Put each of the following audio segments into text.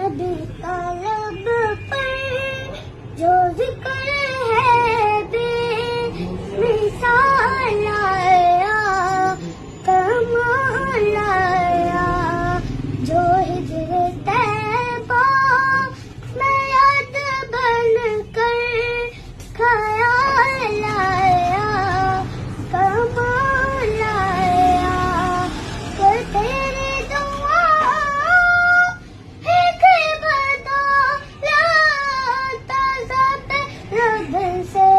नबी का लब पर जो जिक्र है बेमिसाल आया, कमाल आया। जो हिजरे तैबा में याद बन कर ख्याल आया, कमाल आया। कर तेरी दुआ एक बदौलत ज़ाते रब से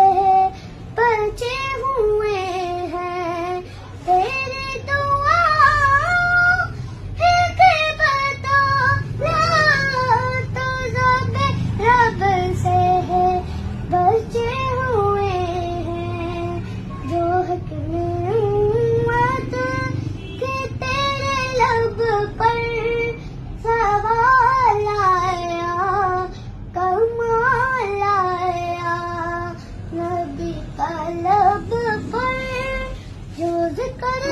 बचे हुए हैं। तेरी दुआ एक बदौलत ज़ाते रब से बचे हुए हैं। जो हक़ उम्मत के तेरे लब पर सवाल आया, कमाल आया। नबी का लब पर जो जिक्र